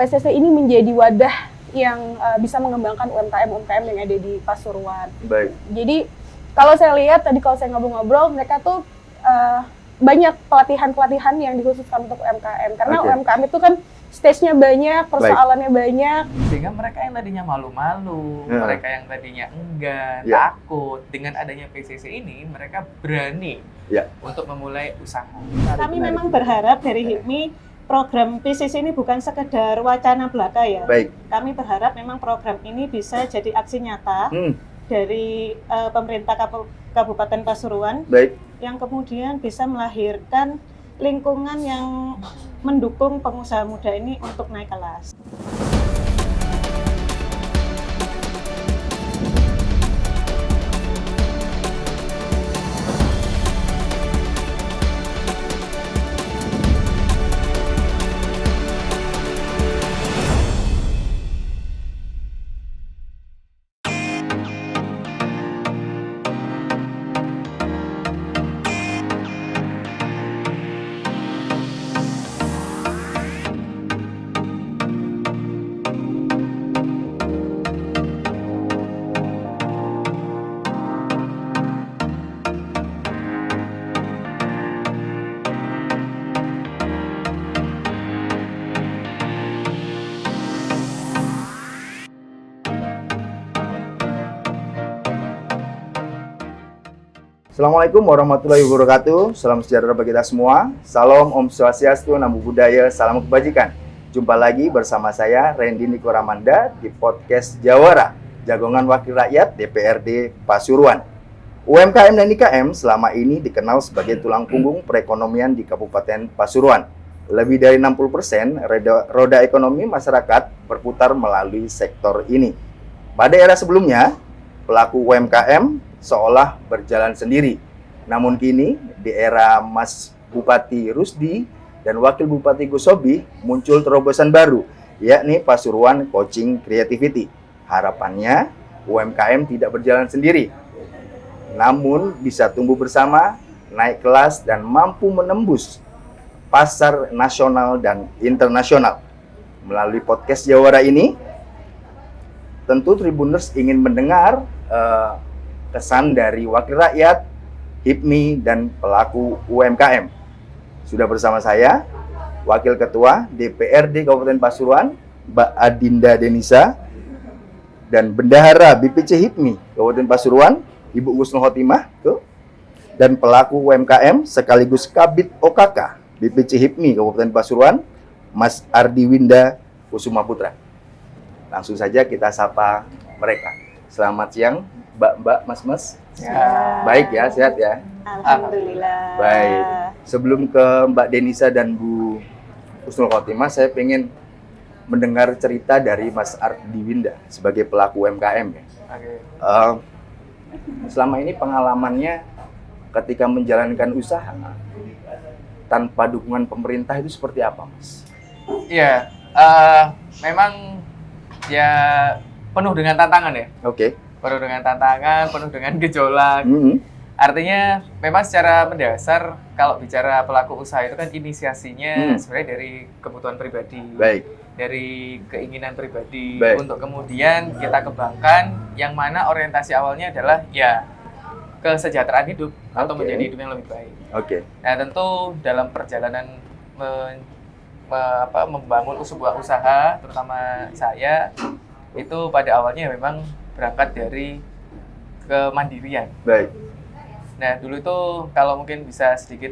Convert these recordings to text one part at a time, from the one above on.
PCC ini menjadi wadah yang bisa mengembangkan UMKM yang ada di Pasuruan. Baik. Jadi kalau saya lihat tadi kalau saya ngobrol-ngobrol, mereka tuh banyak pelatihan yang dikhususkan untuk UMKM. Karena UMKM itu kan stage-nya banyak, persoalannya banyak. Sehingga mereka yang tadinya malu-malu, mereka yang tadinya enggan, takut, dengan adanya PCC ini, mereka berani untuk memulai usaha. Kami memang berharap dari HIPMI, program PCC ini bukan sekedar wacana belaka ya. Baik. Kami berharap memang program ini bisa jadi aksi nyata dari pemerintah Kabupaten Pasuruan. Baik. Yang kemudian bisa melahirkan lingkungan yang mendukung pengusaha muda ini untuk naik kelas. Assalamualaikum warahmatullahi wabarakatuh. Salam sejahtera bagi kita semua. Salam Om Swastiastu, Namo Buddhaya, salam kebajikan. Jumpa lagi bersama saya Randy Niko Ramanda di podcast Jawara, Jagongan Wakil Rakyat DPRD Pasuruan. UMKM dan IKM selama ini dikenal sebagai tulang punggung perekonomian di Kabupaten Pasuruan. Lebih dari 60% roda ekonomi masyarakat berputar melalui sektor ini. Pada era sebelumnya, pelaku UMKM seolah berjalan sendiri. Namun kini, di era Mas Bupati Rusdi dan Wakil Bupati Gusobi, muncul terobosan baru, yakni Pasuruan Coaching Creativity. Harapannya, UMKM tidak berjalan sendiri, namun bisa tumbuh bersama, naik kelas, dan mampu menembus pasar nasional dan internasional. Melalui podcast Jawara ini, tentu Tribuners ingin mendengar kesan dari wakil rakyat, HIPMI, dan pelaku UMKM. Sudah bersama saya, Wakil Ketua DPRD Kabupaten Pasuruan, Mbak Adinda Denisa, dan Bendahara BPC HIPMI Kabupaten Pasuruan, Ibu Gusnul Khotimah, dan pelaku UMKM sekaligus Kabid OKK BPC HIPMI Kabupaten Pasuruan, Mas Ardi Winda Kusuma Putra. Langsung saja kita sapa mereka. Selamat siang, Mbak, Mas. Ya. Baik ya, sehat ya? Alhamdulillah. Baik. Sebelum ke Mbak Denisa dan Bu Husnul Khotimah, saya pengen mendengar cerita dari Mas Ardi Winda sebagai pelaku UMKM ya. Selama ini pengalamannya ketika menjalankan usaha tanpa dukungan pemerintah itu seperti apa, Mas? Iya, memang ya penuh dengan tantangan ya. Oke. Penuh dengan tantangan, penuh dengan gejolak. Artinya memang secara mendasar kalau bicara pelaku usaha itu kan inisiasinya sebenarnya dari kebutuhan pribadi. Baik. Dari keinginan pribadi. Baik. Untuk kemudian kita kembangkan yang mana orientasi awalnya adalah ya kesejahteraan hidup atau menjadi hidup yang lebih baik. Oke. Nah, tentu dalam perjalanan membangun sebuah usaha, terutama saya itu pada awalnya memang berangkat dari kemandirian. Baik. Nah, dulu itu kalau mungkin bisa sedikit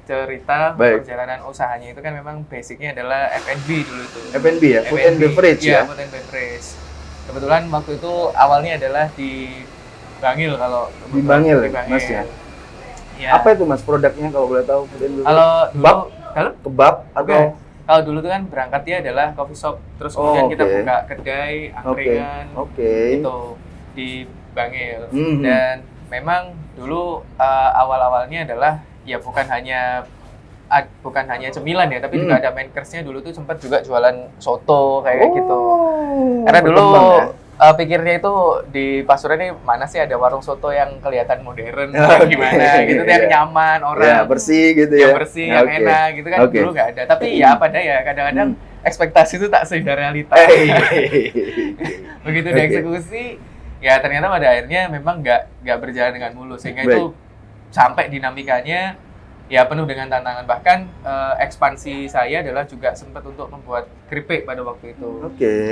cerita perjalanan usahanya itu kan memang basicnya adalah F&B dulu itu. F&B ya? Food and beverage ya? Food and beverage. Kebetulan waktu itu awalnya adalah di Bangil kalau di Bangil, Mas ya? Ya. Apa itu Mas produknya kalau boleh tahu? Kalau dulu kebab atau kalau dulu itu kan berangkatnya adalah coffee shop, terus kemudian kita buka kedai, angkringan, itu di Bangil. Dan memang dulu awal-awalnya adalah ya bukan hanya cemilan ya, tapi juga ada main course-nya dulu tuh sempat juga jualan soto kayak gitu. Karena dulu pikirnya itu di Pasuruan ini mana sih ada warung soto yang kelihatan modern, gimana gitu, yang nyaman orang, bersih gitu ya, yang bersih, yang enak gitu kan, dulu nggak ada. Tapi ya apa daya, kadang-kadang ekspektasi itu tak seindah realita. Begitu dieksekusi, ya ternyata pada akhirnya memang nggak berjalan dengan mulus, sehingga itu sampai dinamikanya ya penuh dengan tantangan. Bahkan ekspansi saya adalah juga sempat untuk membuat keripik pada waktu itu.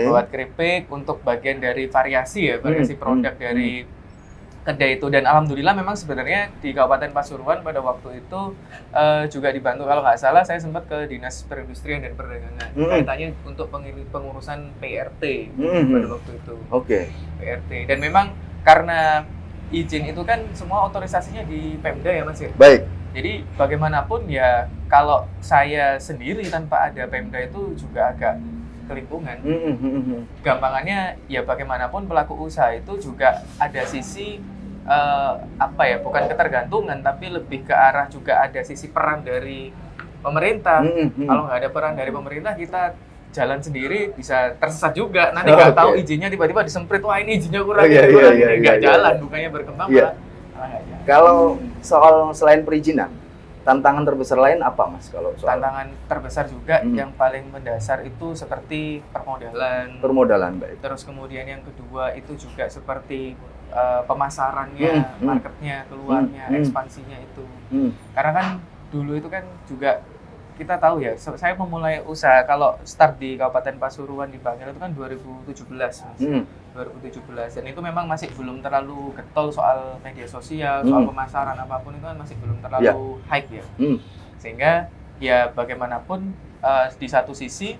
Buat keripik untuk bagian dari variasi produk dari kedai itu. Dan alhamdulillah memang sebenarnya di Kabupaten Pasuruan pada waktu itu juga dibantu, kalau nggak salah saya sempat ke Dinas Perindustrian dan Perdagangan kaitannya untuk pengurusan PRT pada waktu itu. PRT. Dan memang karena izin itu kan semua otorisasinya di Pemda ya Mas ya. Jadi bagaimanapun ya kalau saya sendiri tanpa ada Pemda itu juga agak kelimpungan. Gampangannya ya bagaimanapun pelaku usaha itu juga ada sisi bukan ketergantungan, tapi lebih ke arah juga ada sisi peran dari pemerintah. Kalau nggak ada peran dari pemerintah, kita jalan sendiri bisa tersesat juga. Nanti nggak tahu izinnya tiba-tiba disemprit, wah ini izinnya kurang, nggak jalan, bukannya berkembang malah. Kalau selain perizinan, tantangan terbesar lain apa Mas? Kalau tantangan terbesar juga yang paling mendasar itu seperti permodalan. Baik. Terus kemudian yang kedua itu juga seperti pemasarannya, marketnya, keluarnya, ekspansinya itu. Karena kan dulu itu kan juga kita tahu ya, saya memulai usaha kalau start di Kabupaten Pasuruan di Bangil itu kan 2017 Mas. 2017, dan itu memang masih belum terlalu getol soal media sosial, soal pemasaran apapun itu kan masih belum terlalu hype ya. Sehingga ya bagaimanapun di satu sisi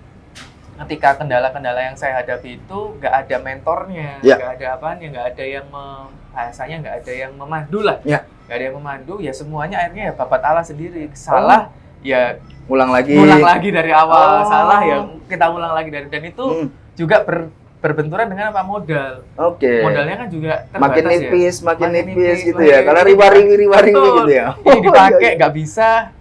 ketika kendala-kendala yang saya hadapi itu nggak ada mentornya, nggak ada apanya, nggak ada yang bahasanya nggak ada yang memandu lah, nggak ada yang memandu, ya semuanya akhirnya ya babat Allah sendiri. Salah ya ulang lagi dari awal, salah ya kita ulang lagi dari, dan itu juga berbenturan dengan apa modal. Modalnya kan juga terbatas, makin nipis gitu ya. Karena riwari gitu ya. Ini dipakai nggak bisa,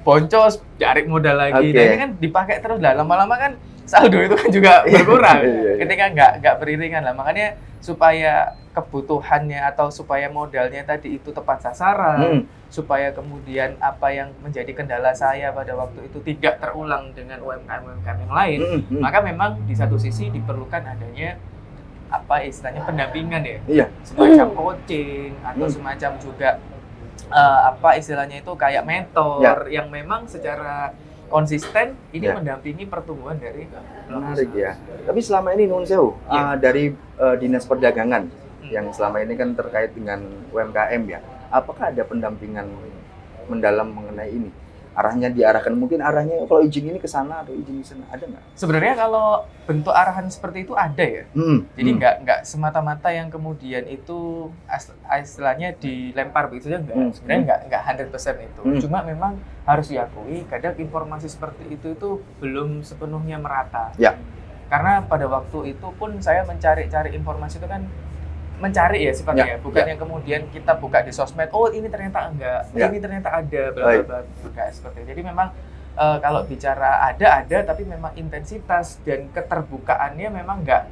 boncos, cari modal lagi. Dan ini kan dipakai terus lah, lama-lama kan saldo itu kan juga berkurang ketika nggak beriringan lah. Makanya supaya kebutuhannya atau supaya modalnya tadi itu tepat sasaran, supaya kemudian apa yang menjadi kendala saya pada waktu itu tidak terulang dengan UMKM yang lain, maka memang di satu sisi diperlukan adanya apa istilahnya pendampingan ya, semacam coaching atau semacam juga apa istilahnya itu kayak mentor yang memang secara konsisten ini mendampingi pertumbuhan dari menarik ya. Tapi selama ini Nun Sewu, dari Dinas Perdagangan yang selama ini kan terkait dengan UMKM ya, apakah ada pendampingan mendalam mengenai ini? Arahnya diarahkan, mungkin arahnya kalau izin ini ke sana atau izin di sana, ada nggak? Sebenarnya kalau bentuk arahan seperti itu ada ya. Jadi nggak semata-mata yang kemudian itu istilahnya dilempar begitu saja, enggak. Sebenarnya nggak 100% itu. Cuma memang harus diakui kadang informasi seperti itu belum sepenuhnya merata. Karena pada waktu itu pun saya mencari informasi itu kan mencari ya sifatnya, bukan yang kemudian kita buka di sosmed, oh ini ternyata enggak, ini ternyata ada, bla bla bla, seperti itu. Jadi memang kalau bicara ada, tapi memang intensitas dan keterbukaannya memang nggak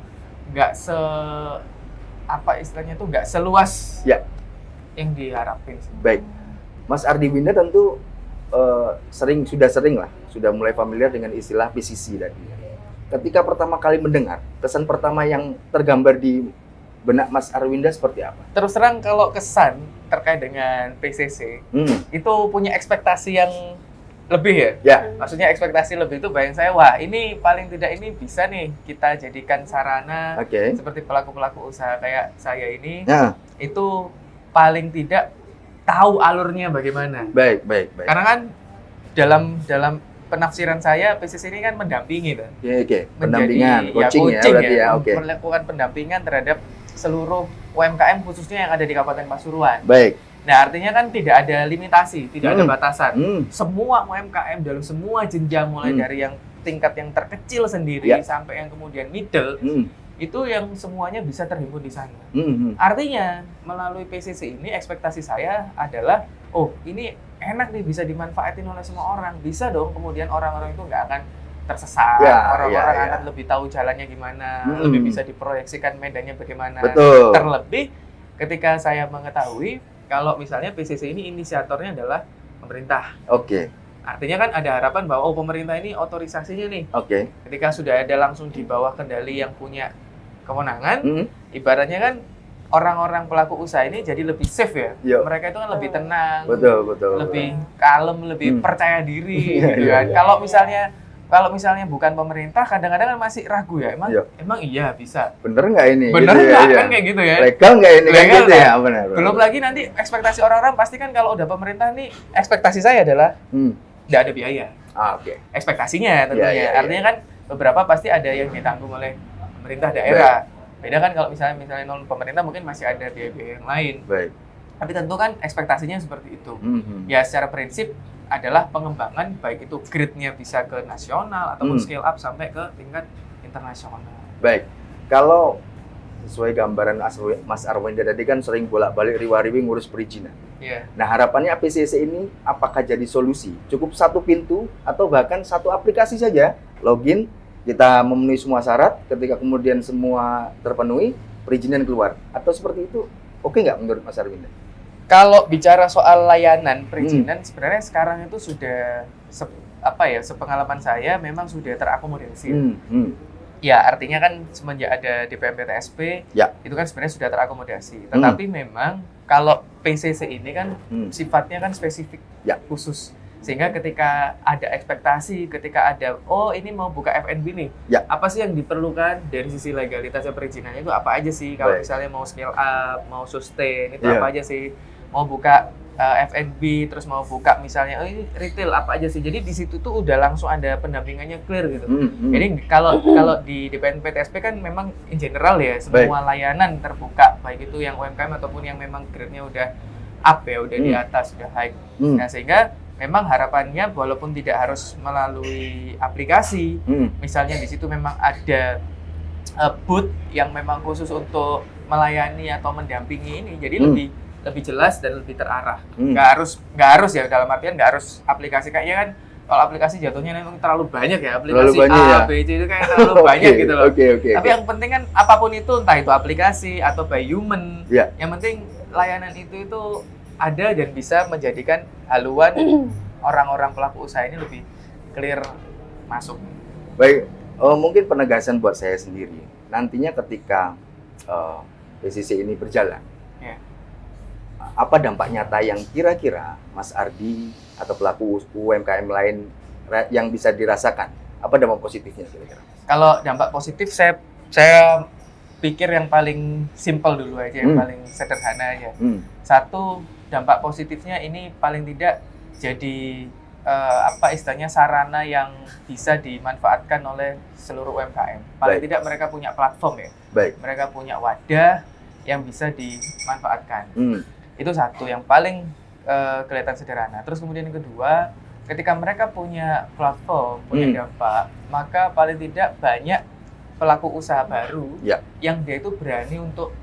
apa istilahnya itu nggak seluas yang diharapin. Baik, Mas Ardi Winda tentu sudah mulai familiar dengan istilah PCC tadi. Ketika pertama kali mendengar, kesan pertama yang tergambar di benak Mas Arwinda seperti apa? Terus terang kalau kesan terkait dengan PCC itu punya ekspektasi yang lebih ya. Maksudnya ekspektasi lebih itu bayang saya, wah ini paling tidak ini bisa nih kita jadikan sarana seperti pelaku-pelaku usaha kayak saya ini itu paling tidak tahu alurnya bagaimana. Baik. Karena kan dalam penafsiran saya PCC ini kan mendampingi kan. Pendampingan, coaching ya. Melakukan pendampingan terhadap seluruh UMKM khususnya yang ada di Kabupaten Pasuruan. Baik. Nah, artinya kan tidak ada limitasi, tidak ada batasan. Semua UMKM dalam semua jenjang mulai dari yang tingkat yang terkecil sendiri sampai yang kemudian middle, itu yang semuanya bisa terhimpun di sana. Artinya melalui PCC ini ekspektasi saya adalah, oh ini enak nih bisa dimanfaatin oleh semua orang. Bisa dong kemudian orang-orang itu nggak akan tersesat, orang-orang akan lebih tahu jalannya gimana, lebih bisa diproyeksikan medannya bagaimana. Betul. Terlebih ketika saya mengetahui kalau misalnya PCC ini inisiatornya adalah pemerintah. Artinya kan ada harapan bahwa pemerintah ini otorisasinya nih. Oke. Ketika sudah ada langsung di bawah kendali yang punya kewenangan, ibaratnya kan orang-orang pelaku usaha ini jadi lebih safe ya. Yo. Mereka itu kan lebih tenang, Betul. lebih kalem, lebih percaya diri gitu kan. Kalau misalnya bukan pemerintah, kadang-kadang kan masih ragu ya. Emang iya bisa. Bener nggak ini? Bener gitu nggak ya, kan kayak gitu ya? Legal nggak ini? Legal kan gitu kan? ya? Benar. Belum lagi nanti ekspektasi orang-orang pasti kan kalau udah pemerintah nih, ekspektasi saya adalah nggak ada biaya. Oke. Ekspektasinya tentunya. Ya. Artinya kan beberapa pasti ada yang ditanggung oleh pemerintah daerah. Beda kan kalau misalnya non pemerintah mungkin masih ada biaya-biaya yang lain. Baik. Tapi tentu kan ekspektasinya seperti itu. Ya secara prinsip adalah pengembangan baik itu grade-nya bisa ke nasional ataupun scale up sampai ke tingkat internasional. Baik. Kalau sesuai gambaran Mas Arwenda tadi kan sering bolak-balik riwa-riwi ngurus perizinan. Iya. Nah, harapannya APCC ini apakah jadi solusi? Cukup satu pintu atau bahkan satu aplikasi saja, login, kita memenuhi semua syarat, ketika kemudian semua terpenuhi, perizinan keluar. Atau seperti itu, oke nggak menurut Mas Arwenda? Kalau bicara soal layanan perizinan, sebenarnya sekarang itu sudah sepengalaman saya memang sudah terakomodasi. Ya, artinya kan semenjak ada DPMP-TSP, itu kan sebenarnya sudah terakomodasi. Tetapi memang kalau PCC ini kan sifatnya kan spesifik, khusus. Sehingga ketika ada ekspektasi, ketika ada, ini mau buka F&B nih, apa sih yang diperlukan dari sisi legalitasnya perizinannya itu apa aja sih? Kalau misalnya mau scale up, mau sustain, itu apa aja sih? Mau buka F&B, terus mau buka misalnya ini retail apa aja sih? Jadi di situ tuh udah langsung ada pendampingannya clear gitu. Jadi kalau di DPMP-TSP kan memang in general ya semua layanan terbuka, baik itu yang UMKM ataupun yang memang grade-nya udah up ya, udah di atas, udah high. Nah sehingga memang harapannya walaupun tidak harus melalui aplikasi, misalnya di situ memang ada booth yang memang khusus untuk melayani atau mendampingi ini, jadi lebih jelas dan lebih terarah. Nggak harus ya, dalam artian nggak harus aplikasi kayaknya kan. Kalau aplikasi jatuhnya memang terlalu banyak ya, aplikasi A, B, C itu kayak terlalu banyak gitu loh. Tapi yang penting kan apapun itu, entah itu aplikasi atau by human, yang penting layanan itu ada dan bisa menjadikan haluan orang-orang pelaku usaha ini lebih clear masuk. Baik, mungkin penegasan buat saya sendiri. Nantinya ketika PCC ini berjalan, apa dampak nyata yang kira-kira Mas Ardi atau pelaku UMKM lain yang bisa dirasakan? Apa dampak positifnya kira-kira? Kalau dampak positif saya pikir yang paling simpel dulu aja, yang paling sederhana aja. Satu, dampak positifnya ini paling tidak jadi istilahnya sarana yang bisa dimanfaatkan oleh seluruh UMKM. Paling tidak mereka punya platform ya. Mereka punya wadah yang bisa dimanfaatkan. Itu satu yang paling kelihatan sederhana. Terus kemudian yang kedua, ketika mereka punya platform, punya dampak, maka paling tidak banyak pelaku usaha baru yang dia itu berani untuk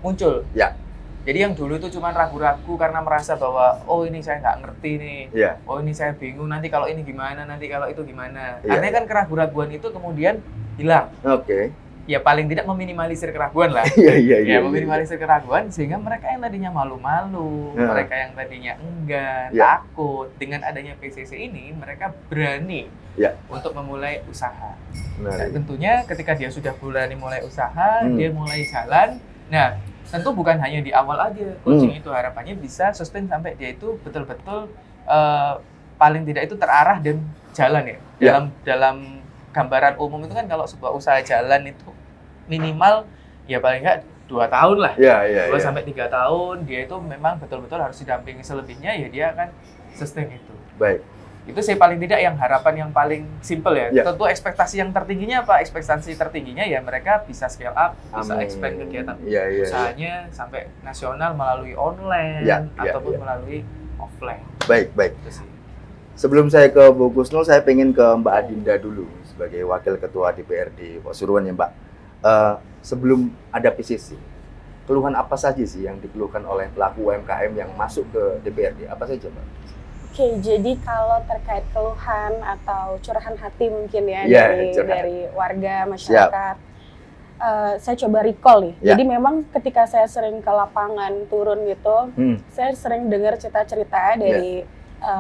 muncul. Jadi yang dulu itu cuma ragu-ragu karena merasa bahwa ini saya nggak ngerti nih, ini saya bingung, nanti kalau ini gimana, nanti kalau itu gimana. Artinya kan keraguan-raguan itu kemudian hilang. Ya paling tidak meminimalisir keraguan lah. Meminimalisir keraguan sehingga mereka yang tadinya malu-malu, mereka yang tadinya enggan, takut, dengan adanya PCC ini mereka berani untuk memulai usaha. Dan tentunya ketika dia sudah berani mulai usaha, dia mulai jalan. Nah, tentu bukan hanya di awal aja coaching itu, harapannya bisa sustain sampai dia itu betul-betul paling tidak itu terarah dan jalan ya. Dalam gambaran umum itu kan kalau sebuah usaha jalan itu minimal ya paling nggak 2 tahun lah. 2 sampai 3 tahun dia itu memang betul-betul harus didampingi, selebihnya ya dia akan sustain itu. Baik. Itu sih paling tidak yang harapan yang paling simple ya. Tentu ekspektasi yang tertingginya apa? Ekspektasi tertingginya ya mereka bisa scale up, bisa expand kegiatan usahanya sampai nasional melalui online ataupun melalui offline. Baik. Sebelum saya ke Bu Kusnul, saya pengen ke Mbak Adinda dulu sebagai Wakil Ketua DPRD Pasuruan ya Mbak. Sebelum ada PCC, keluhan apa saja sih yang dikeluhkan oleh pelaku UMKM yang masuk ke DPRD? Apa saja Mbak? Oke, jadi kalau terkait keluhan atau curahan hati mungkin ya dari warga masyarakat, saya coba recall nih. Jadi memang ketika saya sering ke lapangan turun gitu, saya sering dengar cerita-cerita dari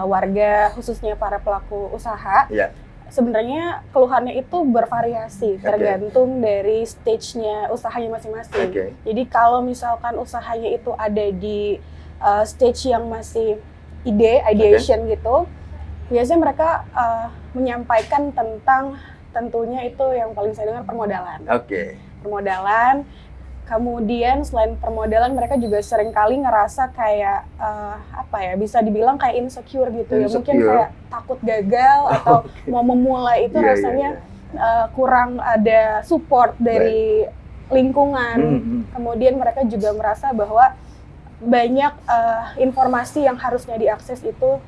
warga, khususnya para pelaku usaha. Yeah. Sebenarnya keluhannya itu bervariasi, tergantung dari stage-nya usahanya masing-masing. Jadi kalau misalkan usahanya itu ada di stage yang masih ideation gitu, biasanya mereka menyampaikan tentang tentunya itu yang paling saya dengar permodalan. Permodalan. Kemudian selain permodalan, mereka juga seringkali ngerasa kayak bisa dibilang kayak insecure gitu ya, mungkin kayak takut gagal atau mau memulai itu rasanya kurang ada support dari lingkungan. Kemudian mereka juga merasa bahwa banyak informasi yang harusnya diakses itu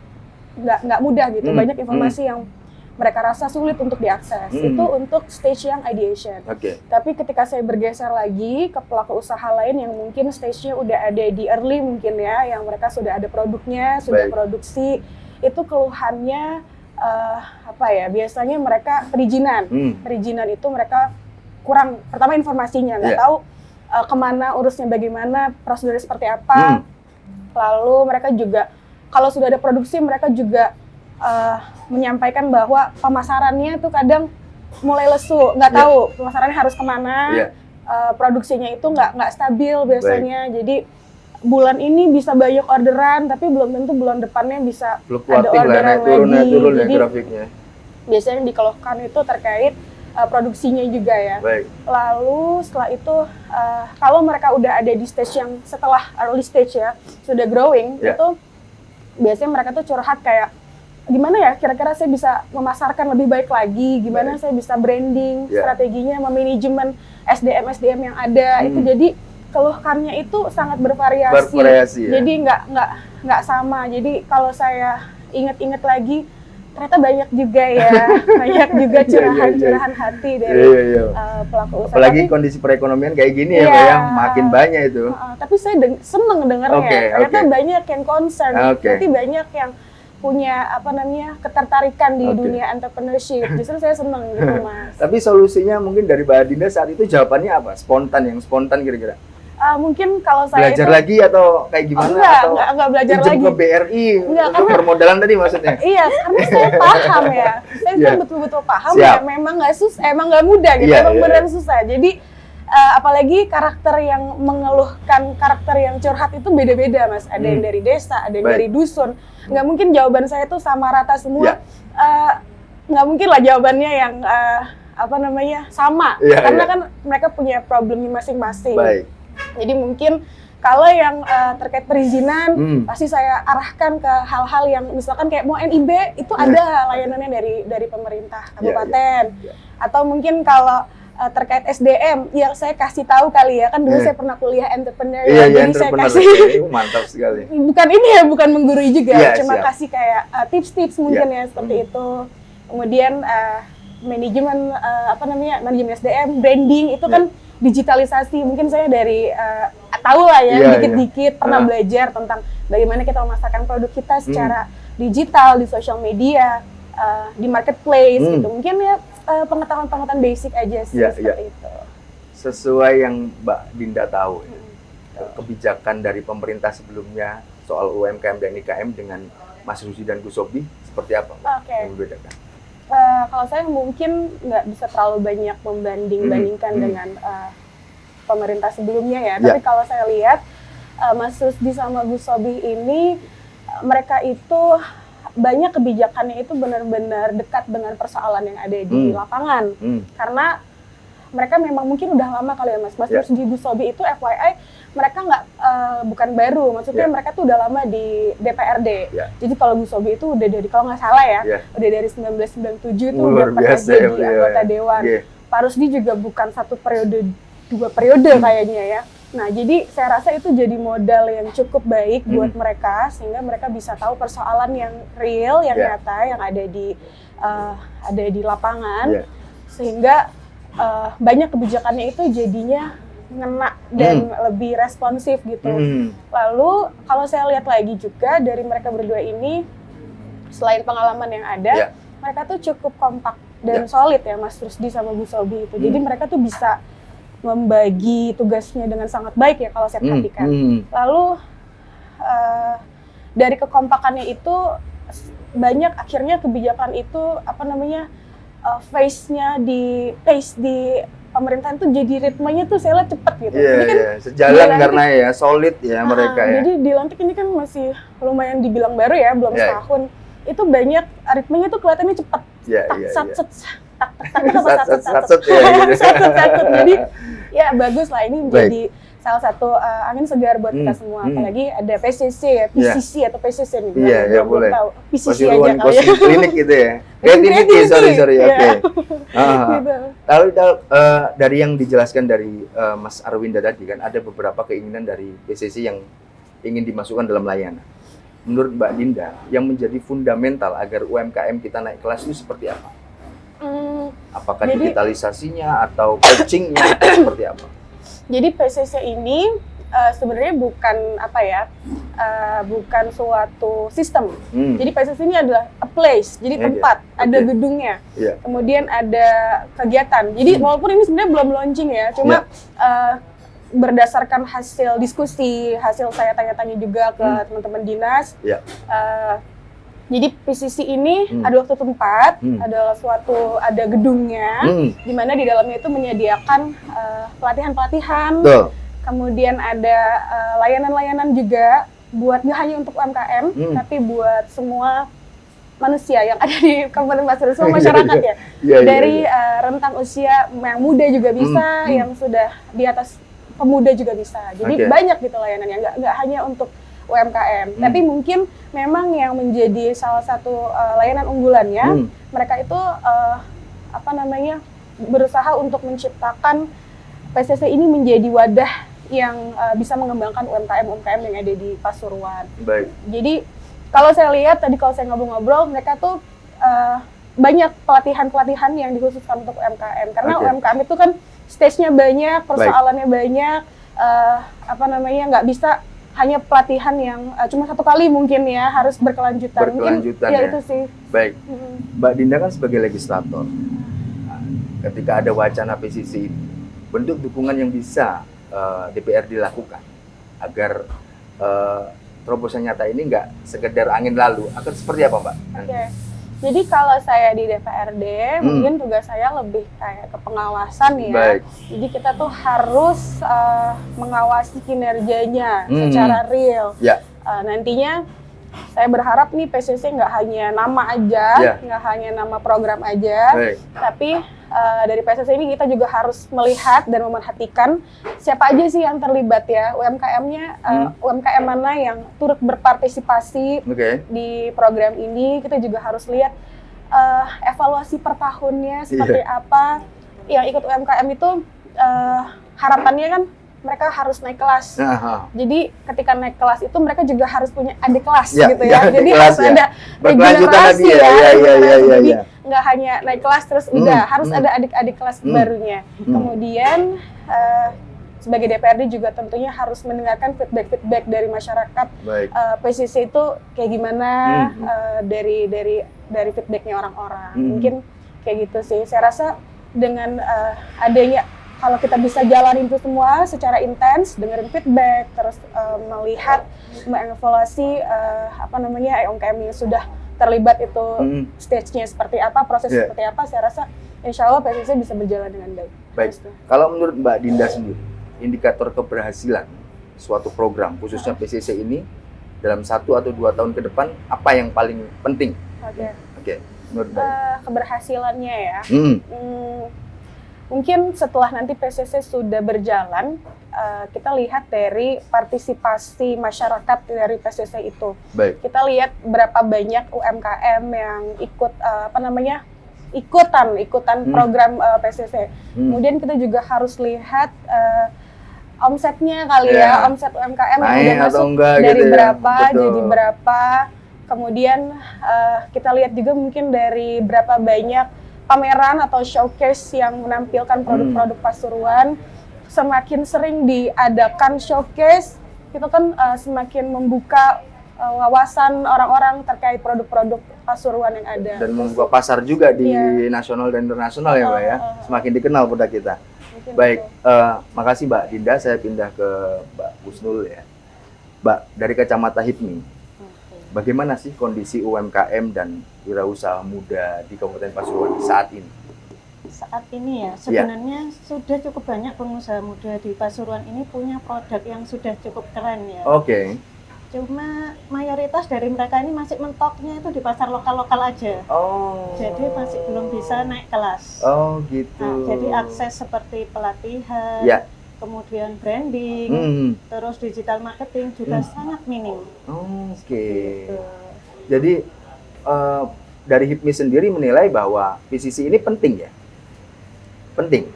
nggak mudah gitu, banyak informasi yang mereka rasa sulit untuk diakses. Itu untuk stage yang ideation. Tapi ketika saya bergeser lagi ke pelaku usaha lain yang mungkin stage-nya udah ada di early mungkin ya, yang mereka sudah ada produknya, sudah produksi, itu keluhannya biasanya mereka perizinan. Perizinan itu mereka kurang, pertama informasinya, nggak tahu kemana urusnya, bagaimana, prosedurnya seperti apa. Lalu mereka juga, kalau sudah ada produksi, mereka juga menyampaikan bahwa pemasarannya tuh kadang mulai lesu, nggak tahu pemasarannya harus kemana, produksinya itu nggak stabil biasanya. Jadi bulan ini bisa banyak orderan, tapi belum tentu bulan depannya bisa ada orderan lagi. Jadi grafiknya. Biasanya yang dikeluhkan itu terkait produksinya juga ya. Lalu setelah itu kalau mereka udah ada di stage yang setelah early stage ya, sudah growing, itu biasanya mereka tuh curhat kayak, gimana ya kira-kira saya bisa memasarkan lebih baik lagi, gimana saya bisa branding, strateginya, memanajemen SDM yang ada. Itu jadi keluhannya itu sangat bervariasi. Jadi nggak sama. Jadi kalau saya ingat-ingat lagi, ternyata banyak juga ya, banyak juga curahan hati dari pelaku usaha. Apalagi kondisi perekonomian kayak gini ya, makin banyak itu. Tapi saya seneng dengarnya, ternyata banyak yang concern, berarti banyak yang punya ketertarikan di dunia entrepreneurship. Justru saya seneng gitu, Mas. Tapi solusinya mungkin dari Mbak Adinda saat itu jawabannya apa? Yang spontan kira-kira? Mungkin kalau saya belajar lagi atau kayak gimana? Enggak belajar lagi. Ke BRI untuk permodalan tadi maksudnya? Iya, karena saya paham ya. Saya betul-betul paham ya, memang nggak mudah gitu, memang beneran susah. Jadi apalagi karakter yang mengeluhkan, karakter yang curhat itu beda-beda, Mas. Ada yang dari desa, ada yang dari dusun. Nggak mungkin jawaban saya tuh sama rata semua. Nggak mungkin lah jawabannya yang sama. Karena kan mereka punya problemnya masing-masing. Jadi mungkin kalau yang terkait perizinan, pasti saya arahkan ke hal-hal yang misalkan kayak mau NIB, itu ada layanannya dari pemerintah kabupaten. Atau mungkin kalau terkait SDM, ya saya kasih tahu kali ya, kan dulu saya pernah kuliah entrepreneur, jadi saya kasih mantap sekali. Bukan menggurui juga, cuma kasih kayak tips-tips mungkin ya seperti itu. Kemudian manajemen manajemen SDM, branding itu kan digitalisasi. Mungkin saya dari tahu lah ya, dikit-dikit pernah belajar tentang bagaimana kita memasarkan produk kita secara digital di social media, di marketplace gitu. Mungkin ya pengetahuan basic aja sih seperti itu. Sesuai yang Mbak Dinda tahu, kebijakan dari pemerintah sebelumnya soal UMKM dan IKM dengan Mas Rusdi dan Gus Sobi seperti apa yang membedakan? Kalau saya mungkin nggak bisa terlalu banyak membanding-bandingkan dengan pemerintah sebelumnya ya. Tapi kalau saya lihat Mas Rusdi sama Gus Sobi ini, mereka itu banyak kebijakannya itu benar-benar dekat dengan persoalan yang ada di lapangan. Karena mereka memang mungkin udah lama kali ya, Mas. Mas Rusdi, Gus Sobi itu FYI, mereka bukan baru, maksudnya mereka tuh udah lama di DPRD. Jadi kalau Gus Sobi itu udah dari, kalau nggak salah ya, udah dari 1997 itu udah pernah jadi anggota Dewan. Pak Rusdi juga bukan 1 periode, 2 periode kayaknya ya. Nah, jadi saya rasa itu jadi modal yang cukup baik buat mereka, sehingga mereka bisa tahu persoalan yang real, yang nyata, yang ada di lapangan, sehingga banyak kebijakannya itu jadinya ngena dan lebih responsif gitu. Lalu kalau saya lihat lagi juga dari mereka berdua ini, selain pengalaman yang ada, mereka tuh cukup kompak dan solid ya, Mas Rusdi sama Gus Sobi itu. Jadi mereka tuh bisa membagi tugasnya dengan sangat baik ya kalau saya perhatikan. Lalu dari kekompakannya itu banyak akhirnya kebijakan itu pace di pemerintahan tuh jadi ritmenya tuh saya lihat cepet gitu. Jadi kan sejalan dilantik, karena ya solid ya mereka ya. Jadi dilantik ini kan masih lumayan dibilang baru ya, belum setahun. Itu banyak ritmenya tuh kelihatannya cepet. Jadi ya bagus lah, ini menjadi salah satu angin segar buat kita semua. Apalagi ada PCC ya, PCC atau PCC nih. Iya, boleh. Tahu. PCC aja kali ya. Klinik gitu ya. Creativity, sorry. Oke. Lalu dari yang dijelaskan dari Mas Arwinda tadi kan ada beberapa keinginan dari PCC yang ingin dimasukkan dalam layanan. Menurut Mbak Dinda, yang menjadi fundamental agar UMKM kita naik kelas itu seperti apa? Apakah digitalisasinya atau coachingnya seperti apa? Jadi PCC ini sebenarnya bukan bukan suatu sistem. Jadi PCC ini adalah a place, jadi tempat, ada gedungnya, kemudian ada kegiatan. Jadi walaupun ini sebenarnya belum launching ya, cuma berdasarkan hasil diskusi, hasil saya tanya-tanya juga ke teman-teman dinas. Jadi PCC ini adalah suatu tempat, ada gedungnya, di mana di dalamnya itu menyediakan pelatihan-pelatihan, kemudian ada layanan-layanan juga buat nggak hanya untuk UMKM, tapi buat semua manusia yang ada di Kabupaten Pasuruan, semua masyarakat ya. Dari rentang usia yang muda juga bisa, yang sudah di atas pemuda juga bisa. Jadi banyak gitu layanannya, nggak hanya untuk UMKM. Tapi mungkin memang yang menjadi salah satu layanan unggulannya, mereka itu berusaha untuk menciptakan PCC ini menjadi wadah yang bisa mengembangkan UMKM yang ada di Pasuruan. Baik. Jadi kalau saya lihat tadi kalau saya ngobrol-ngobrol, mereka tuh banyak pelatihan-pelatihan yang dikhususkan untuk UMKM, karena UMKM itu kan stage-nya banyak, persoalannya banyak, nggak bisa hanya pelatihan yang cuma satu kali mungkin ya, harus berkelanjutan. Mungkin ya itu sih. Baik. Mbak Dinda kan sebagai legislator, ketika ada wacana PCC ini, bentuk dukungan yang bisa DPR dilakukan agar terobosan nyata ini nggak sekedar angin lalu, akan seperti apa, Mbak? Jadi kalau saya di DPRD, mungkin tugas saya lebih kayak ke pengawasan ya. Baik. Jadi kita tuh harus mengawasi kinerjanya secara real. Nantinya saya berharap nih PCC nggak hanya nama aja, nggak hanya nama program aja, tapi dari PCC ini kita juga harus melihat dan memerhatikan siapa aja sih yang terlibat ya, UMKM-nya, UMKM mana yang turut berpartisipasi di program ini. Kita juga harus lihat evaluasi per tahunnya seperti apa. Yang ikut UMKM itu harapannya kan mereka harus naik kelas. Jadi ketika naik kelas itu mereka juga harus punya adik kelas gitu ya. Jadi harus ada regenerasi ya. Jadi nggak hanya naik kelas terus udah, harus ada adik-adik kelas barunya. Kemudian sebagai DPRD juga tentunya harus mendengarkan feedback dari masyarakat. PCC itu kayak gimana dari feedbacknya orang-orang. Mungkin kayak gitu sih. Saya rasa dengan adanya, kalau kita bisa jalanin itu semua secara intens, dengerin feedback, terus melihat, mengevaluasi UMKM yang sudah terlibat itu stage-nya seperti apa, prosesnya seperti apa, saya rasa insya Allah PCC bisa berjalan dengan baik. Baik. Kalau menurut Mbak Dinda sendiri, indikator keberhasilan suatu program, khususnya PCC ini, dalam 1 atau 2 tahun ke depan, apa yang paling penting? Menurut Mbak. Keberhasilannya ya. Mungkin setelah nanti PCC sudah berjalan, kita lihat dari partisipasi masyarakat dari PCC itu. Kita lihat berapa banyak UMKM yang ikut ikutan program PCC. Kemudian kita juga harus lihat omsetnya kali ya, omset UMKM yang udah masuk dari gitu berapa jadi berapa. Kemudian kita lihat juga mungkin dari berapa banyak pameran atau showcase yang menampilkan produk-produk Pasuruan. Semakin sering diadakan showcase, itu kan semakin membuka wawasan orang-orang terkait produk-produk Pasuruan yang ada. Dan membuka pasar juga di nasional dan internasional ya Mbak ya. Semakin dikenal produk kita. Baik, makasih Mbak Dinda. Saya pindah ke Mbak Husnul ya. Mbak, dari kacamata HIPMI, bagaimana sih kondisi UMKM dan wirausaha muda di Kabupaten Pasuruan saat ini? Saat ini ya, sebenarnya sudah cukup banyak pengusaha muda di Pasuruan ini punya produk yang sudah cukup keren ya. Oke. Cuma mayoritas dari mereka ini masih mentoknya itu di pasar lokal-lokal aja. Oh. Jadi masih belum bisa naik kelas. Oh gitu. Nah, jadi akses seperti pelatihan, kemudian branding, terus digital marketing juga sangat minim. Oke. Gitu. Jadi dari HIPMI sendiri menilai bahwa PCC ini penting ya? Penting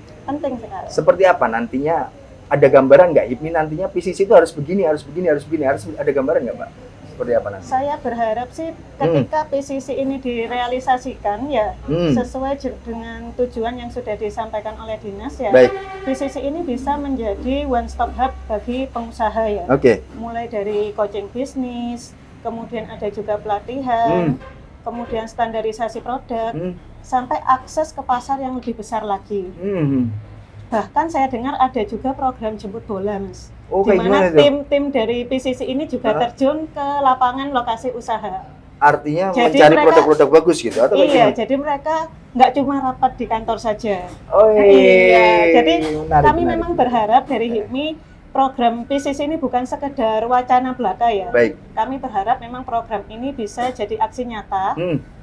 sekali. Seperti apa nantinya? Ada gambaran nggak HIPMI nantinya PCC itu harus begini, harus ada gambaran nggak, Mbak? Seperti apa nanti? Saya berharap sih ketika PCC ini direalisasikan ya sesuai dengan tujuan yang sudah disampaikan oleh dinas ya. Baik. PCC ini bisa menjadi one stop hub bagi pengusaha ya. Mulai dari coaching bisnis, kemudian ada juga pelatihan, kemudian standarisasi produk, sampai akses ke pasar yang lebih besar lagi. Bahkan saya dengar ada juga program jemput bola, Mas. Di mana tim dari PCC ini juga terjun ke lapangan lokasi usaha. Artinya jadi mencari produk-produk bagus gitu? Atau iya, jadi mereka nggak cuma rapat di kantor saja. Iya, jadi kami memang berharap dari HIPMI program PCC ini bukan sekedar wacana belaka ya. Baik. Kami berharap memang program ini bisa jadi aksi nyata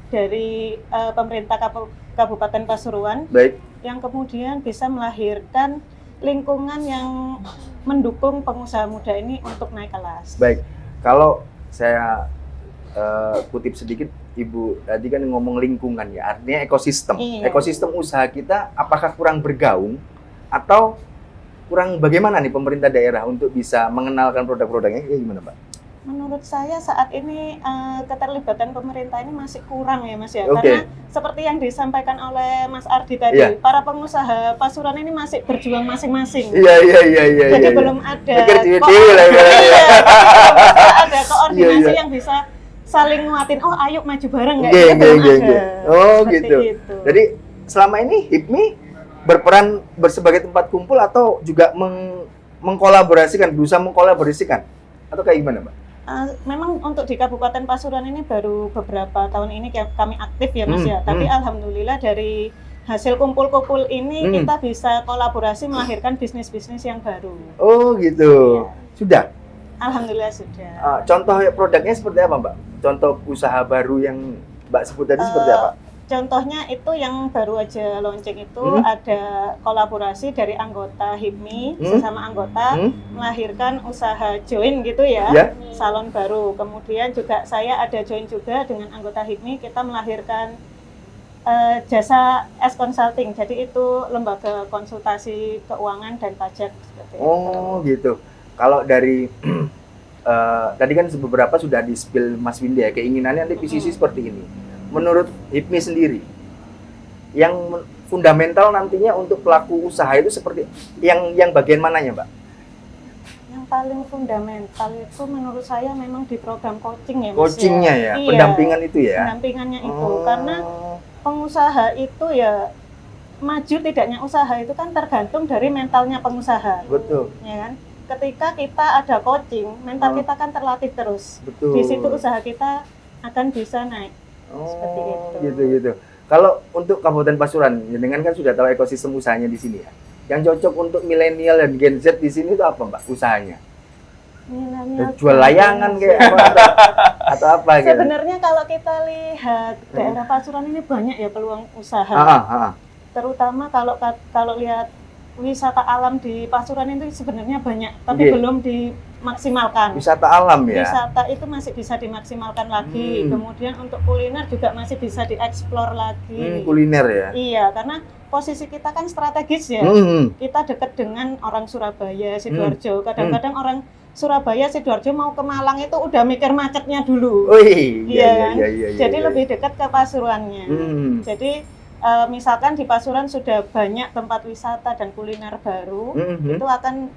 dari pemerintah Kabupaten Pasuruan, yang kemudian bisa melahirkan lingkungan yang mendukung pengusaha muda ini untuk naik kelas. Baik, kalau saya kutip sedikit, Ibu tadi kan ngomong lingkungan ya, artinya ekosistem. Iya. Ekosistem usaha kita apakah kurang bergaung atau kurang bagaimana nih pemerintah daerah untuk bisa mengenalkan produk-produknya? Ya gimana, Mbak? Menurut saya saat ini keterlibatan pemerintah ini masih kurang ya, Mas ya. Karena seperti yang disampaikan oleh Mas Ardi tadi, para pengusaha Pasuruan ini masih berjuang masing-masing. Iya. Jadi belum ada koordinasi yang bisa saling nguatin. Oh, ayo maju bareng nggak? Oh, gitu. Jadi selama ini HIPMI berperan sebagai tempat kumpul atau juga berusaha mengkolaborasikan atau kayak gimana, Mbak? Memang untuk di Kabupaten Pasuruan ini baru beberapa tahun ini kami aktif ya, Mas ya. Tapi alhamdulillah dari hasil kumpul-kumpul ini kita bisa kolaborasi melahirkan bisnis-bisnis yang baru. Oh gitu. Sudah? Alhamdulillah sudah. Contoh produknya seperti apa, Mbak? Contoh usaha baru yang Mbak sebut tadi seperti apa? Contohnya itu yang baru aja launching itu ada kolaborasi dari anggota HIPMI sesama anggota melahirkan usaha join gitu ya, salon baru. Kemudian juga saya ada join juga dengan anggota HIPMI, kita melahirkan jasa S-Consulting. Jadi itu lembaga konsultasi keuangan dan pajak seperti itu. Oh gitu. Kalau dari tadi kan beberapa sudah di-spill Mas Windy ya, keinginannya nanti PCC seperti ini. Menurut HIPMI sendiri, yang fundamental nantinya untuk pelaku usaha itu seperti yang bagian mananya, Mbak? Yang paling fundamental itu menurut saya memang di program coaching ya, Mas. Coachingnya ya, pendampingan itu ya? Pendampingannya itu, karena pengusaha itu ya maju tidaknya usaha itu kan tergantung dari mentalnya pengusaha. Betul. Ya kan? Ketika kita ada coaching, mental kita kan terlatih terus. Betul. Di situ usaha kita akan bisa naik. Seperti itu. Gitu. Kalau untuk Kabupaten Pasuruan, dengan kan sudah tahu ekosistem usahanya di sini ya. Yang cocok untuk milenial dan Gen Z di sini itu apa, Mbak? Usahanya? Jual layangan kayak atau apa gitu? Sebenarnya kalau kita lihat daerah Pasuruan ini banyak ya peluang usaha. Terutama kalau lihat wisata alam di Pasuruan itu sebenarnya banyak, tapi belum dimaksimalkan. Wisata alam ya? Wisata itu masih bisa dimaksimalkan lagi. Kemudian untuk kuliner juga masih bisa dieksplor lagi. Kuliner ya? Iya, karena posisi kita kan strategis ya. Kita dekat dengan orang Surabaya, Sidoarjo. Kadang-kadang orang Surabaya, Sidoarjo mau ke Malang itu udah mikir macetnya dulu. Iya. Jadi lebih dekat ke Pasuruannya. Jadi misalkan di Pasuruan sudah banyak tempat wisata dan kuliner baru, itu akan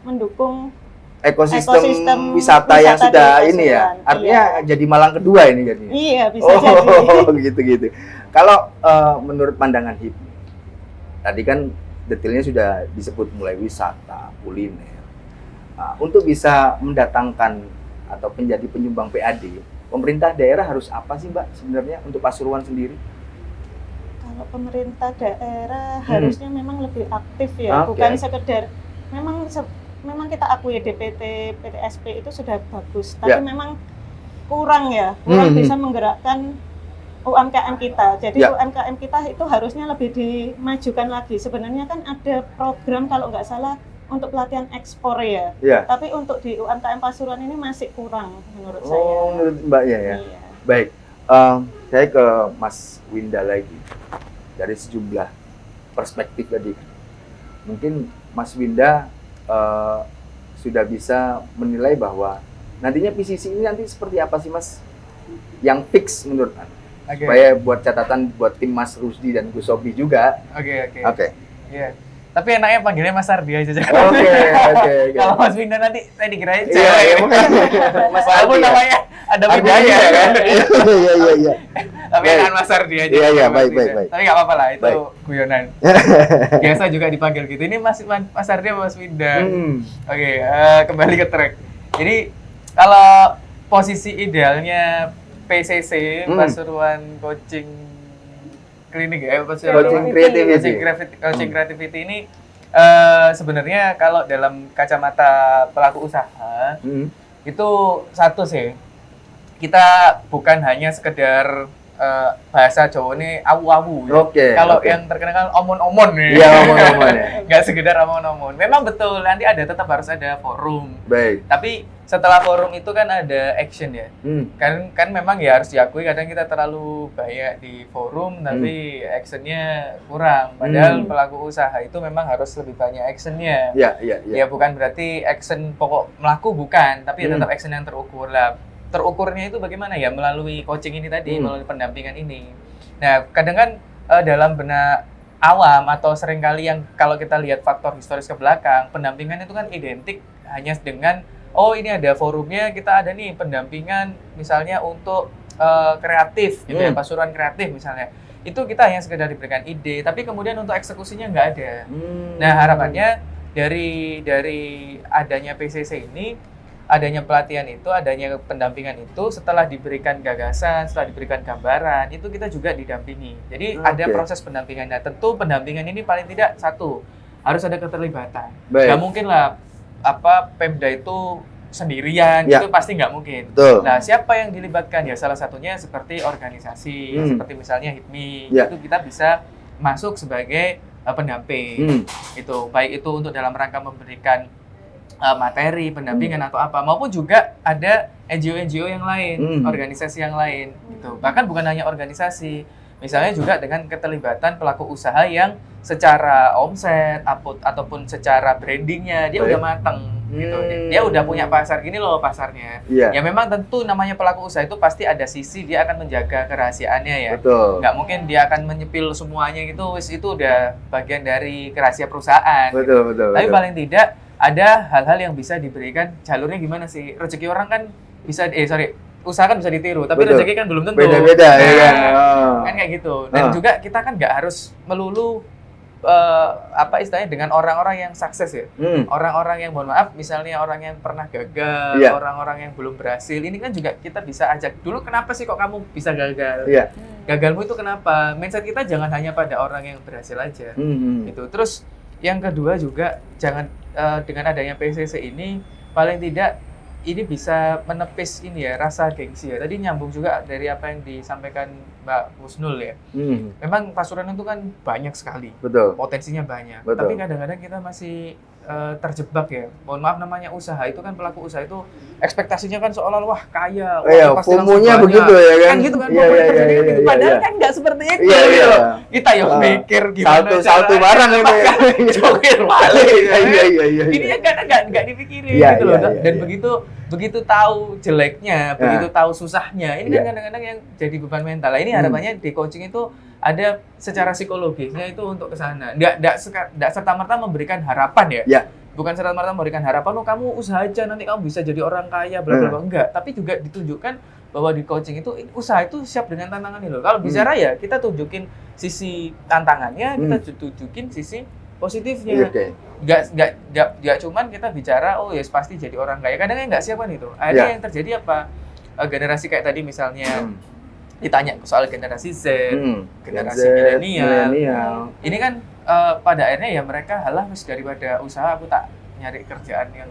mendukung ekosistem wisata yang sudah ini ya. Artinya jadi Malang kedua ini jadinya. Iya, bisa jadi. Gitu. Kalau menurut pandangan HIPMI, tadi kan detailnya sudah disebut mulai wisata, kuliner. Untuk bisa mendatangkan atau menjadi penyumbang PAD, pemerintah daerah harus apa sih Mbak sebenarnya untuk Pasuruan sendiri? Kalau pemerintah daerah harusnya memang lebih aktif ya, bukan sekedar memang kita akui DPT PTSP itu sudah bagus, tapi memang kurang bisa menggerakkan UMKM kita. Jadi UMKM kita itu harusnya lebih dimajukan lagi. Sebenarnya kan ada program kalau nggak salah untuk pelatihan ekspor ya. Tapi untuk di UMKM Pasuruan ini masih kurang menurut saya. Oh, menurut Mbak ya. Iya. Baik, saya ke Mas Winda lagi. Dari sejumlah perspektif tadi, mungkin Mas Winda sudah bisa menilai bahwa nantinya PCC ini nanti seperti apa sih Mas? Yang fix menurut Anda? Supaya buat catatan buat tim Mas Rusdi dan Gus Sobi juga. Oke. Iya. Tapi enaknya panggilnya Mas Ardi aja. Oke. Kalau Mas Winda nanti saya dikirain cewek. Mas Ardi namanya ada bedanya kan? Iya. Tapi kan Mas Ardi aja. Iya, baik. Tapi nggak apa-apa lah, itu guyonan. Biasa juga dipanggil gitu. Ini Mas Ardi sama Mas Winda. Oke, kembali ke track. Jadi kalau posisi idealnya PCC, Pasuruan Coaching Clinic ya, Coaching Creativity ini sebenarnya kalau dalam kacamata pelaku usaha itu satu sih, kita bukan hanya sekedar bahasa Jawa ini awu-awu ya. Kalau yang terkenal kan omon-omon nih. Iya, omon-omon ya. Nggak sekedar omon-omon. Memang betul nanti tetap harus ada forum. Baik. Tapi setelah forum itu kan ada action ya. Kan memang ya harus diakui kadang kita terlalu banyak di forum tapi actionnya kurang. Padahal pelaku usaha itu memang harus lebih banyak actionnya. Iya. Ya bukan berarti action pokok melaku bukan, tapi tetap action yang terukur lah. Terukurnya itu bagaimana ya, melalui coaching ini tadi, melalui pendampingan ini. Nah, kadang kan dalam benak awam atau seringkali yang kalau kita lihat faktor historis ke belakang, pendampingan itu kan identik hanya dengan ini ada forumnya, kita ada nih pendampingan misalnya untuk kreatif gitu ya, Pasuruan kreatif misalnya. Itu kita hanya sekedar diberikan ide, tapi kemudian untuk eksekusinya nggak ada. Nah, harapannya dari adanya PCC ini, adanya pelatihan itu, adanya pendampingan itu, setelah diberikan gagasan, setelah diberikan gambaran, itu kita juga didampingi. Jadi ada proses pendampingannya. Tentu pendampingan ini paling tidak satu, harus ada keterlibatan. Nggak mungkin lah Pemda itu sendirian, itu pasti nggak mungkin. Nah, siapa yang dilibatkan? Ya salah satunya seperti organisasi, seperti misalnya HIPMI, itu kita bisa masuk sebagai pendamping. Itu baik itu untuk dalam rangka memberikan materi, pendampingan atau apa, maupun juga ada NGO yang lain, organisasi yang lain gitu. Bahkan bukan hanya organisasi, misalnya juga dengan keterlibatan pelaku usaha yang secara omset ataupun secara brandingnya dia udah mateng gitu. Dia udah punya pasar, gini loh pasarnya. Ya memang tentu namanya pelaku usaha itu pasti ada sisi dia akan menjaga kerahasiaannya ya. Nggak mungkin dia akan menyepil semuanya gitu, itu udah bagian dari rahasia perusahaan. Betul. Tapi paling tidak ada hal-hal yang bisa diberikan. Jalurnya gimana sih? Rezeki orang kan bisa usaha kan bisa ditiru, tapi rezeki kan belum tentu. Beda-beda ya kan. Kan kayak gitu. Dan juga kita kan nggak harus melulu istilahnya dengan orang-orang yang sukses ya. Orang-orang yang mohon maaf misalnya orang yang pernah gagal, orang-orang yang belum berhasil. Ini kan juga kita bisa ajak dulu, kenapa sih kok kamu bisa gagal? Gagalmu itu kenapa? Mindset kita jangan hanya pada orang yang berhasil aja. Gitu. Terus yang kedua juga jangan dengan adanya PCC ini paling tidak ini bisa menepis ini ya rasa gengsi ya. Tadi nyambung juga dari apa yang disampaikan Mbak Husnul ya. Memang Pasuruan itu kan banyak sekali. Potensinya banyak. Tapi kadang-kadang kita masih terjebak ya. Mohon maaf namanya usaha itu kan pelaku usaha itu ekspektasinya kan seolah wah kaya. Pasti FOMO-nya begitu ya kan. Kan gitu kan. Padahal kan nggak seperti itu. Kita yuk mikir gimana satu barang ini. Joker balik. Ini kan nggak dipikirin gitu loh. Dan begitu tahu jeleknya, begitu tahu susahnya, ini kan kadang-kadang yang jadi beban mental. Ini harapannya di coaching itu ada secara psikologisnya itu untuk ke sana. Nggak serta-merta memberikan harapan ya. Bukan serta-merta memberikan harapan, kamu usaha aja nanti kamu bisa jadi orang kaya, bla bla bla. Enggak, tapi juga ditunjukkan bahwa di coaching itu usaha itu siap dengan tantangan ini loh. Kalau bicara ya kita tunjukin sisi tantangannya, kita tunjukin sisi positifnya. Nggak cuman kita bicara ya pasti jadi orang kaya. Kadang-kadang nggak siap kan itu. Akhirnya yang terjadi apa? generasi kayak tadi misalnya ditanya soal generasi Z, generasi milenial. Ini kan pada akhirnya ya mereka halah daripada usaha aku tak nyari kerjaan yang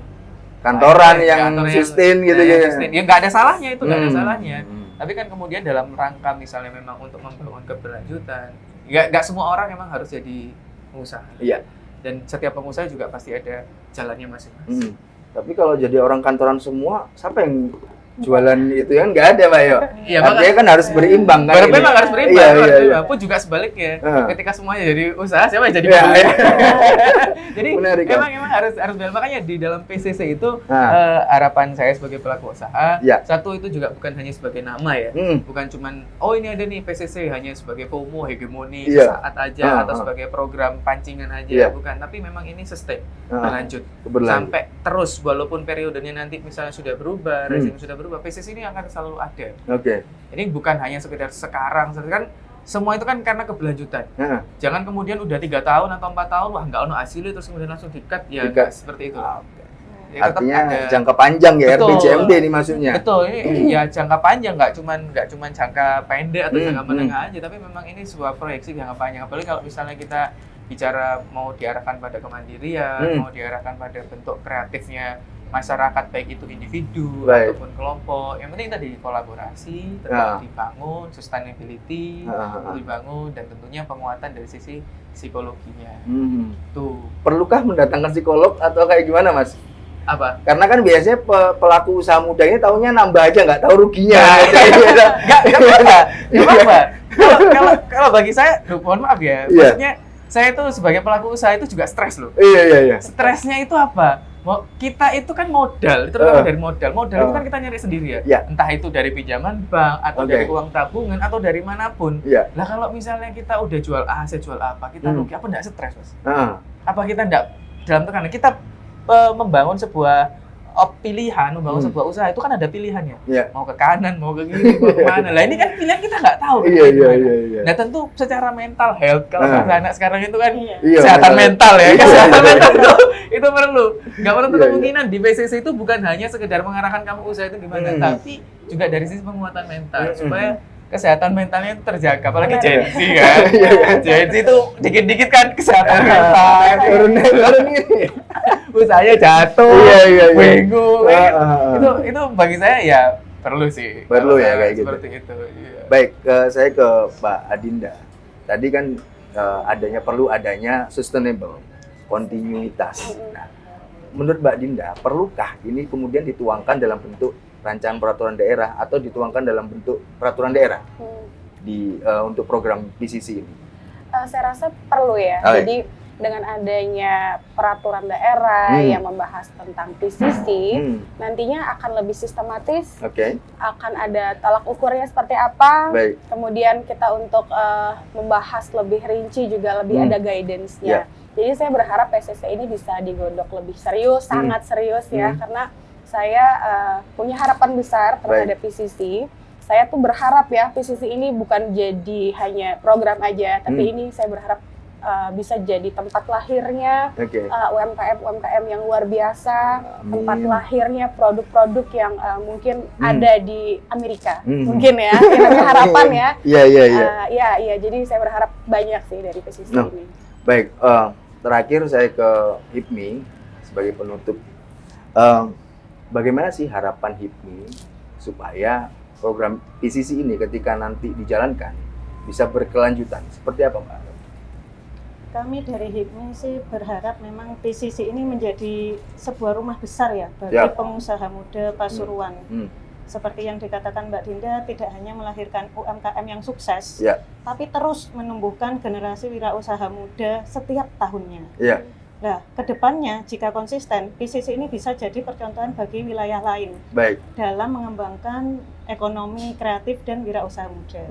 kantoran yang sustain gitu ya. Ya nggak ada salahnya itu, nggak ada salahnya. Tapi kan kemudian dalam rangka misalnya memang untuk membangun keberlanjutan, nggak semua orang memang harus jadi pengusaha. Iya. Dan setiap pengusaha juga pasti ada jalannya masing-masing. Tapi kalau jadi orang kantoran semua, siapa yang jualan itu kan nggak ada, Pak Yo. Iya, artinya kan harus berimbang kan. Memang harus berimbang. Iya. Pun juga sebaliknya. Ketika semuanya jadi usaha, siapa yang jadi Jadi emang harus berimbang. Makanya di dalam PCC itu harapan saya sebagai pelaku usaha, satu itu juga bukan hanya sebagai nama ya. Bukan cuman ini ada nih PCC hanya sebagai FOMO, hegemoni sesaat aja atau sebagai program pancingan aja, bukan. Tapi memang ini sustain, berlanjut. Sampai terus walaupun periodenya nanti misalnya sudah berubah, rezim sudah berubah, PCC ini akan selalu ada. Ini bukan hanya sekedar sekarang kan semua itu kan karena keberlanjutan. Jangan kemudian udah 3 tahun atau 4 tahun wah nggak ono hasilnya terus kemudian langsung di-cut ya seperti itu. Ya, artinya jangka panjang ya. Betul. RPJMD ini maksudnya. Betul, ini ya jangka panjang, nggak cuman jangka pendek atau jangka menengah aja, tapi memang ini sebuah proyeksi jangka panjang. Apalagi kalau misalnya kita bicara mau diarahkan pada kemandirian, mau diarahkan pada bentuk kreatifnya masyarakat, baik itu individu ataupun kelompok. Yang penting tadi kolaborasi, tetap dibangun, sustainability, dibangun, dan tentunya penguatan dari sisi psikologinya. Tuh. Perlukah mendatangkan psikolog atau kayak gimana, Mas? Apa? Karena kan biasanya pelaku usaha muda ini taunya nambah aja, nggak tahu ruginya. Nggak apa-apa. Kalau bagi saya, mohon maaf ya, maksudnya saya tuh sebagai pelaku usaha itu juga stres loh. Iya. Stresnya itu apa? Kita itu kan modal, terutama dari modal itu kan kita nyari sendiri ya. Entah itu dari pinjaman bank, atau dari uang tabungan, atau dari manapun. Lah kalau misalnya kita udah jual A, saya jual apa, kita rugi, apa enggak stres, Mas? Apa kita enggak dalam tekanan? Kita membangun sebuah pilihan, membangun sebuah usaha itu kan ada pilihannya. Mau ke kanan, mau ke kiri, mau ke mana. Lah ini kan pilihan kita nggak tahu. Iya. Nah tentu secara mental health, kalau anak sekarang itu kan kesehatan mental ya. Kesehatan mental itu perlu. Nggak menutup kemungkinan di PCC itu bukan hanya sekedar mengarahkan kamu usaha itu gimana, tapi juga dari sisi penguatan mental supaya kesehatan mentalnya itu terjaga, apalagi Gen Z kan. Gen Z itu dikit-dikit kan kesehatan mental. Turun ini. Usahanya jatuh, bingung. Itu bagi saya ya perlu sih. Perlu ya kayak gitu. Seperti itu. Iya. Baik, saya ke Mbak Adinda. Tadi kan perlu adanya sustainable, kontinuitas. Nah, menurut Mbak Dinda, perlukah ini kemudian dituangkan dalam bentuk rancangan peraturan daerah atau dituangkan dalam bentuk peraturan daerah untuk program PCC ini? Saya rasa perlu ya. Jadi dengan adanya peraturan daerah yang membahas tentang PCC, nantinya akan lebih sistematis, akan ada tolak ukurnya seperti apa, kemudian kita untuk membahas lebih rinci juga lebih ada guidance-nya. Jadi saya berharap PCC ini bisa digodok lebih serius, sangat serius ya, karena saya punya harapan besar terhadap PCC. Saya tuh berharap ya PCC ini bukan jadi hanya program aja, tapi ini saya berharap bisa jadi tempat lahirnya UMKM yang luar biasa, tempat lahirnya produk-produk yang mungkin ada di Amerika, mungkin ya, ini harapan ya. Iya. Jadi saya berharap banyak sih dari PCC ini. Baik, terakhir saya ke HIPMI sebagai penutup. Bagaimana sih harapan HIPMI supaya program PCC ini ketika nanti dijalankan bisa berkelanjutan? Seperti apa, Mbak? Kami dari HIPMI sih berharap memang PCC ini menjadi sebuah rumah besar ya bagi pengusaha muda Pasuruan. Seperti yang dikatakan Mbak Dinda, tidak hanya melahirkan UMKM yang sukses, tapi terus menumbuhkan generasi wirausaha muda setiap tahunnya. Nah, kedepannya jika konsisten, PCC ini bisa jadi percontohan bagi wilayah lain dalam mengembangkan ekonomi kreatif dan wirausaha muda.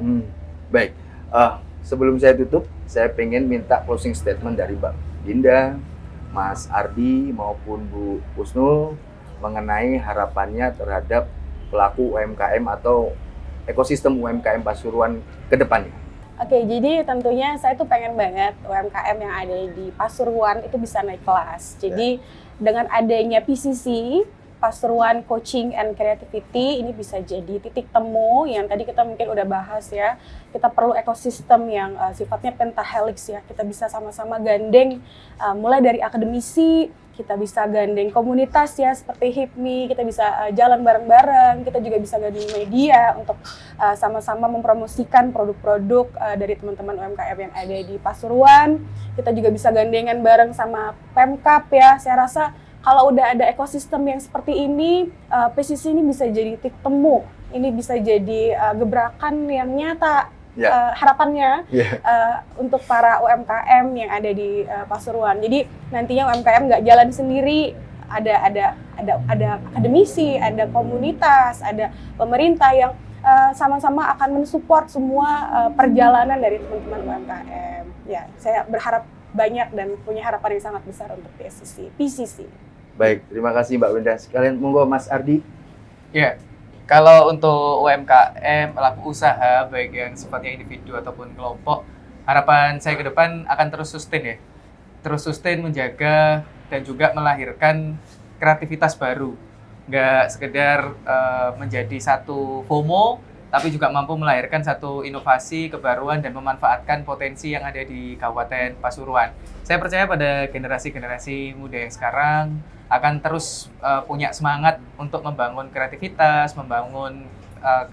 Baik. Sebelum saya tutup, saya pengen minta closing statement dari Mbak Dinda, Mas Ardi, maupun Bu Husnul mengenai harapannya terhadap pelaku UMKM atau ekosistem UMKM Pasuruan ke depannya. Oke, jadi tentunya saya tuh pengen banget UMKM yang ada di Pasuruan itu bisa naik kelas. Jadi dengan adanya PCC, Pasuruan Coaching and Creativity ini bisa jadi titik temu yang tadi kita mungkin udah bahas ya. Kita perlu ekosistem yang sifatnya pentahelix ya. Kita bisa sama-sama gandeng mulai dari akademisi, kita bisa gandeng komunitas ya seperti HIPMI, kita bisa jalan bareng-bareng, kita juga bisa gandeng media untuk sama-sama mempromosikan produk-produk dari teman-teman UMKM yang ada di Pasuruan. Kita juga bisa gandengan bareng sama Pemkap ya. Saya rasa kalau udah ada ekosistem yang seperti ini, PCC ini bisa jadi titik temu. Ini bisa jadi gebrakan yang nyata harapannya untuk para UMKM yang ada di Pasuruan. Jadi nantinya UMKM nggak jalan sendiri, ada akademisi, ada komunitas, ada pemerintah yang sama-sama akan mensupport semua perjalanan dari teman-teman UMKM. Ya, saya berharap banyak dan punya harapan yang sangat besar untuk PCC. Baik, terima kasih Mbak Wenda. Sekalian monggo Mas Ardi. Ya, kalau untuk UMKM, pelaku usaha, baik yang sifatnya individu ataupun kelompok, harapan saya ke depan akan terus sustain ya. Terus sustain, menjaga, dan juga melahirkan kreativitas baru. Nggak sekedar menjadi satu FOMO, tapi juga mampu melahirkan satu inovasi, kebaruan, dan memanfaatkan potensi yang ada di Kabupaten Pasuruan. Saya percaya pada generasi-generasi muda yang sekarang akan terus punya semangat untuk membangun kreativitas, membangun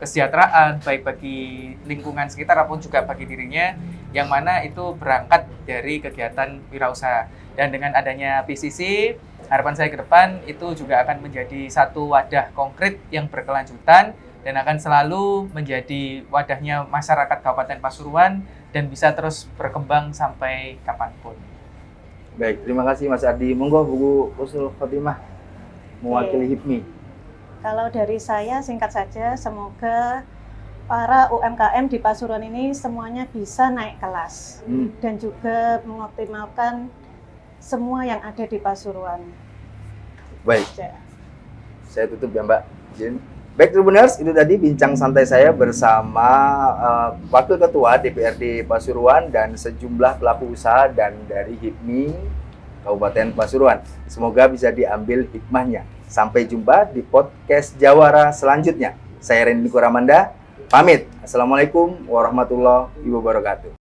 kesejahteraan, baik bagi lingkungan sekitar maupun juga bagi dirinya, yang mana itu berangkat dari kegiatan wirausaha. Dan dengan adanya PCC, harapan saya ke depan itu juga akan menjadi satu wadah konkret yang berkelanjutan dan akan selalu menjadi wadahnya masyarakat Kabupaten Pasuruan dan bisa terus berkembang sampai kapanpun. Baik, terima kasih Mas Ardi. Monggo Bu Husnul Khotimah mewakili HIPMI. Kalau dari saya singkat saja, semoga para UMKM di Pasuruan ini semuanya bisa naik kelas dan juga mengoptimalkan semua yang ada di Pasuruan. Baik, saya tutup ya Mbak Jin. Baik Tribuners, itu tadi bincang santai saya bersama Wakil Ketua DPRD Pasuruan dan sejumlah pelaku usaha dan dari HIPMI Kabupaten Pasuruan. Semoga bisa diambil hikmahnya. Sampai jumpa di podcast Jawara selanjutnya. Saya Randy Niko Ramanda, pamit. Assalamualaikum warahmatullahi wabarakatuh.